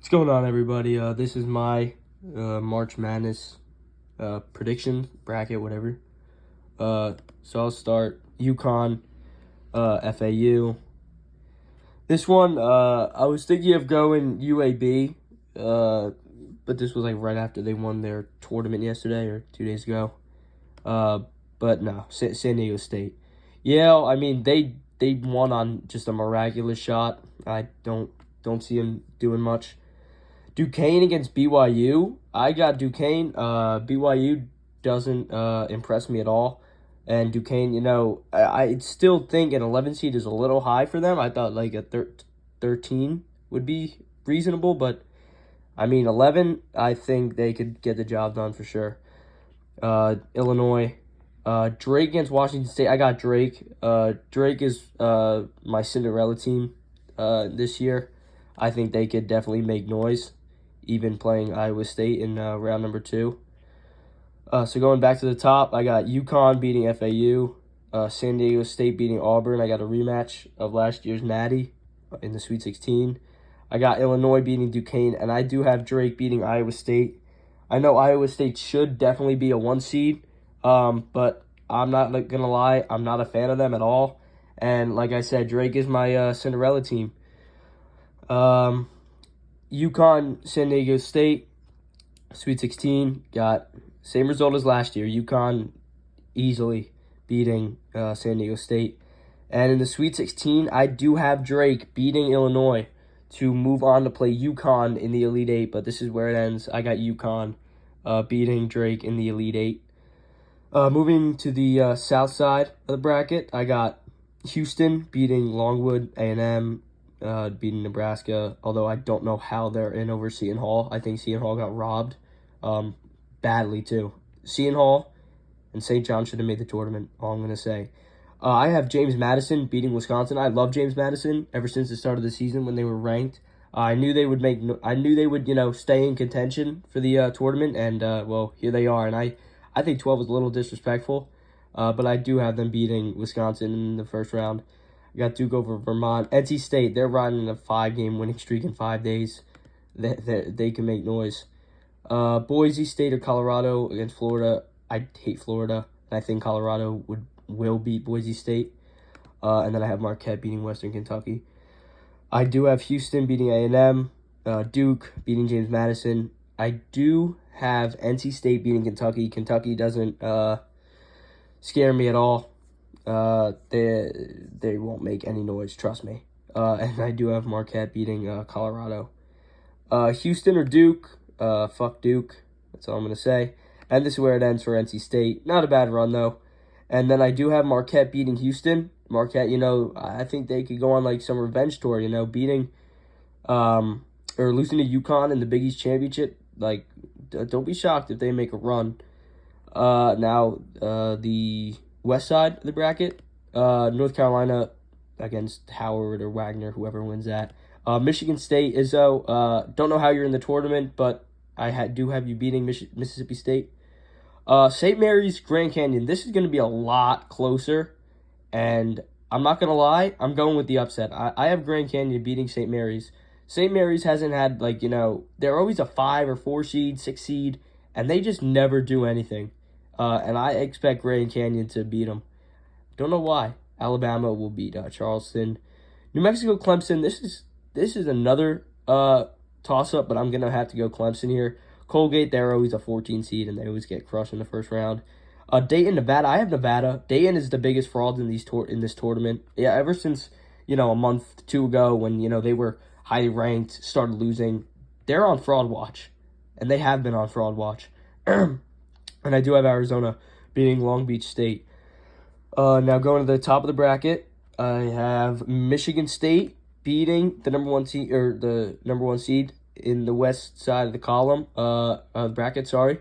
What's going on, everybody? This is my March Madness prediction bracket, whatever. So I'll start UConn, FAU. This one, I was thinking of going UAB, but this was like right after they won their tournament yesterday or 2 days ago. But no, San Diego State. Yeah, I mean they won on just a miraculous shot. I don't see them doing much. Duquesne against BYU. I got Duquesne. BYU doesn't impress me at all. And Duquesne, I still think an 11 seed is a little high for them. I thought like a 13 would be reasonable, but I mean 11, I think they could get the job done for sure. Illinois. Drake against Washington State. I got Drake. Drake is my Cinderella team this year. I think they could definitely make noise, even playing Iowa State in round number 2. So going back to the top, I got UConn beating FAU, San Diego State beating Auburn. I got a rematch of last year's Natty in the Sweet 16. I got Illinois beating Duquesne, and I do have Drake beating Iowa State. I know Iowa State should definitely be a 1 seed, but I'm not going to lie, I'm not a fan of them at all. And like I said, Drake is my Cinderella team. UConn, San Diego State, Sweet 16, got same result as last year. UConn easily beating San Diego State. And in the Sweet 16, I do have Drake beating Illinois to move on to play UConn in the Elite Eight, but this is where it ends. I got UConn beating Drake in the Elite Eight. Moving to the south side of the bracket, I got Houston beating Longwood, A&M, beating Nebraska, although I don't know how they're in over Seton Hall. I think Seton Hall got robbed badly, too. Seton Hall and St. John should have made the tournament, all I'm going to say. I have James Madison beating Wisconsin. I love James Madison ever since the start of the season when they were ranked. I knew they would stay in contention for the tournament, and, well, here they are. And I think 12 is a little disrespectful, but I do have them beating Wisconsin in the first round. I got Duke over Vermont. NC State, they're riding a 5-game winning streak in 5 days. They can make noise. Boise State or Colorado against Florida. I hate Florida, and I think Colorado will beat Boise State. And then I have Marquette beating Western Kentucky. I do have Houston beating A&M, Duke beating James Madison. I do have NC State beating Kentucky. Kentucky doesn't scare me at all. They won't make any noise, trust me. And I do have Marquette beating Colorado. Houston or Duke. Fuck Duke. That's all I'm going to say. And this is where it ends for NC State. Not a bad run, though. And then I do have Marquette beating Houston. Marquette, I think they could go on like some revenge tour, beating or losing to UConn in the Big East Championship. Like, don't be shocked if they make a run. Now, the west side of the bracket, North Carolina against Howard or Wagner, whoever wins that. Michigan State, Izzo, don't know how you're in the tournament, but I do have you beating Mississippi State. St. Mary's, Grand Canyon, this is going to be a lot closer, and I'm not going to lie, I'm going with the upset. I have Grand Canyon beating St. Mary's. St. Mary's hasn't had, they're always a 5 or 4 seed, 6 seed, and they just never do anything. And I expect Grand Canyon to beat them. Don't know why. Alabama will beat Charleston. New Mexico, Clemson, this is another toss-up, but I'm going to have to go Clemson here. Colgate, they're always a 14 seed, and they always get crushed in the first round. Dayton, Nevada, I have Nevada. Dayton is the biggest fraud in this tournament. Yeah, ever since, a month, 2 ago when, they were highly ranked, started losing. They're on fraud watch, and they have been on fraud watch. And I do have Arizona beating Long Beach State. Now going to the top of the bracket, I have Michigan State beating the number 1 seed in the west side of the column, bracket, sorry.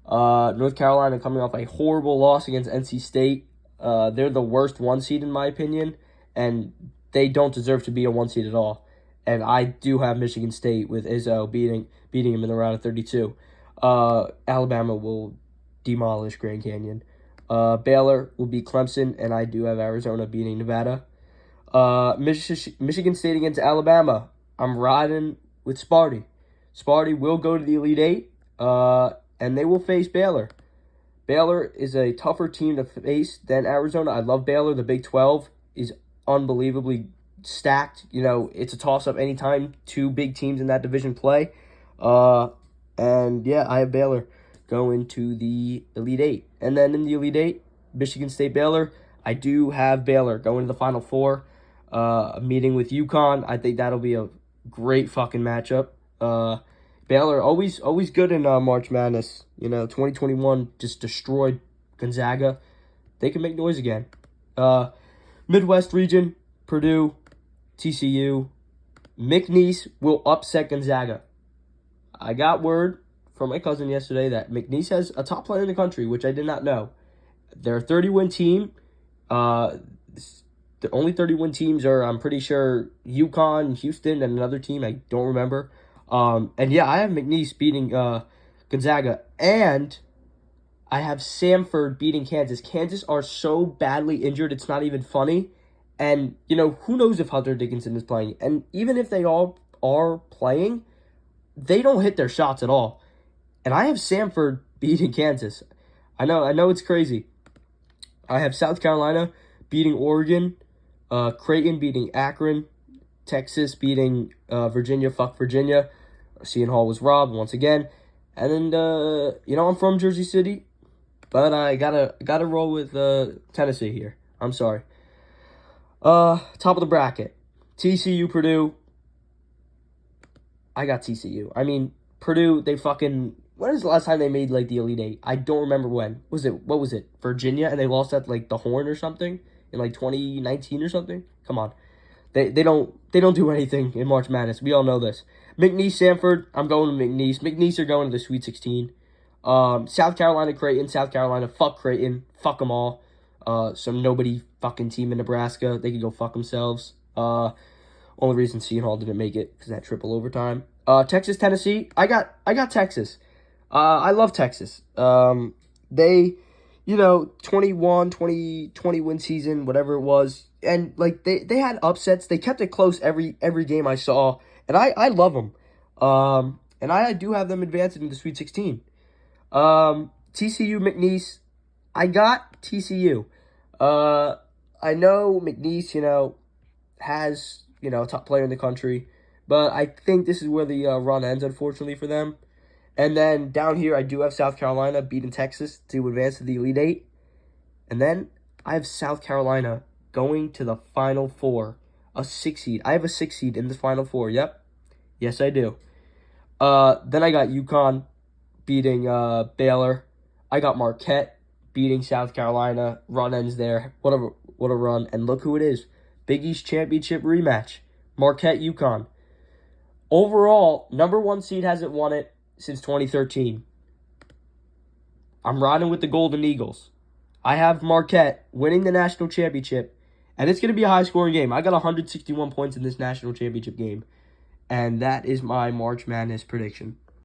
North Carolina coming off a horrible loss against NC State. They're the worst 1 seed in my opinion, and they don't deserve to be a 1 seed at all. And I do have Michigan State with Izzo beating him in the round of 32. Alabama will demolish Grand Canyon. Baylor will beat Clemson, and I do have Arizona beating Nevada. Michigan State against Alabama. I'm riding with Sparty. Sparty will go to the Elite Eight, and they will face Baylor. Baylor is a tougher team to face than Arizona. I love Baylor. The Big 12 is unbelievably stacked. It's a toss-up anytime two big teams in that division play. And yeah, I have Baylor going to the Elite Eight. And then in the Elite Eight, Michigan State Baylor, I do have Baylor going to the Final Four. A meeting with UConn. I think that'll be a great fucking matchup. Baylor always good in March Madness. 2021 just destroyed Gonzaga. They can make noise again. Midwest region, Purdue, TCU, McNeese will upset Gonzaga. I got word from my cousin yesterday that McNeese has a top player in the country, which I did not know. They're a 30-win team. The only 30-win teams are, I'm pretty sure, UConn, Houston, and another team. I don't remember. And yeah, I have McNeese beating Gonzaga. And I have Samford beating Kansas. Kansas are so badly injured, it's not even funny. And, who knows if Hunter Dickinson is playing. And even if they all are playing, they don't hit their shots at all. And I have Samford beating Kansas. I know it's crazy. I have South Carolina beating Oregon. Creighton beating Akron. Texas beating Virginia. Fuck Virginia. Seton Hall was robbed once again. And then, I'm from Jersey City. But I gotta roll with Tennessee here. I'm sorry. Top of the bracket. TCU, Purdue. I got TCU. I mean, Purdue, they fucking... When is the last time they made, the Elite Eight? I don't remember when. What was it? Virginia? And they lost at, the Horn or something? In, 2019 or something? Come on. They don't do anything in March Madness. We all know this. McNeese, Samford. I'm going to McNeese. McNeese are going to the Sweet 16. South Carolina, Creighton. South Carolina, fuck Creighton. Fuck them all. Some nobody fucking team in Nebraska. They can go fuck themselves. Only reason Seton Hall didn't make it because that triple overtime. Texas, Tennessee. I got Texas. I love Texas. They, 20 win season, whatever it was. And, they had upsets. They kept it close every game I saw. And I love them. And I do have them advancing to the Sweet 16. TCU, McNeese. I got TCU. I know McNeese, has, a top player in the country. But I think this is where the run ends, unfortunately, for them. And then down here, I do have South Carolina beating Texas to advance to the Elite Eight. And then I have South Carolina going to the Final Four, a 6 seed. I have a 6 seed in the Final Four. Yep. Yes, I do. Then I got UConn beating Baylor. I got Marquette beating South Carolina. Run ends there. What a run. And look who it is. Big East Championship rematch. Marquette, UConn. Overall, number 1 seed hasn't won it since 2013. I'm riding with the Golden Eagles. I have Marquette winning the national championship, and it's going to be a high-scoring game. I got 161 points in this national championship game, and that is my March Madness prediction.